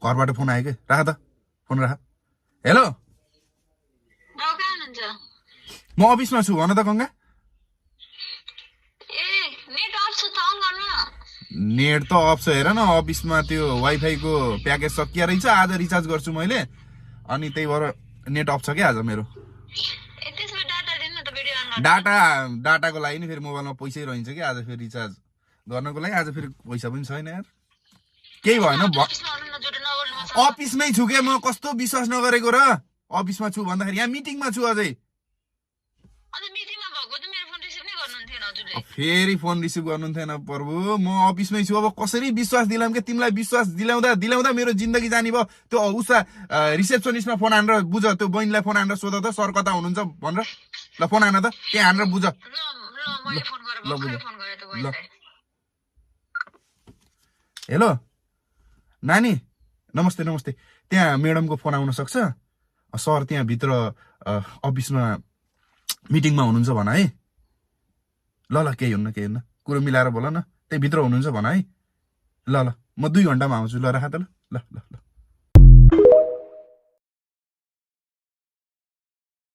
घरबाट फोन आयो के राख त फोन राख हेलो म अफिसमा छु भन त गंगा नेट त अफ छ हेर न अफिसमा त्यो वाइफाई को प्याकेज सकिया रहेछ आज रिचार्ज गर्छु मैले अनि त्यही भएर नेट अफ छ के आज मेरो डाटाको लागि नि फेरि मोबाइलमा पैसै रहन्छ कि आज फेरि रिचार्ज गर्नको लागि आज फेरि पैसा पनि छैन यार केही भएन अफिसमै छु के म कस्तो विश्वास नगरेको र अफिसमा छु भन्दाखेरि यहाँ मिटिङमा छु अझै फेरि फोन रिसिभ गर्नुहुन्थेन प्रभु म अफिसमै छु अब कसरी विश्वास दिलाम के तिमीलाई विश्वास दिलाउँदा मेरो जिन्दगी जाने भयो त्यो उसा रिसेप्सनिस्टमा फोन हानेर बुझ त्यो बहिनीलाई फोन हानेर सोध त सर कता हुनुहुन्छ भनेर ल फोन हान त त्यहाँ हानेर बुझ ल बुझ ल हेलो नानी नमस्ते नमस्ते त्यहाँ म्याडमको फोन आउन सक्छ सर त्यहाँ भित्र अफिसमा मिटिङमा हुनुहुन्छ भन है ल ल केही हुन्न कुरो मिलाएर बोल न त्यही भित्र हुनुहुन्छ भन है ल ल म 2 घण्टामा आउँछु ल राख त ल ल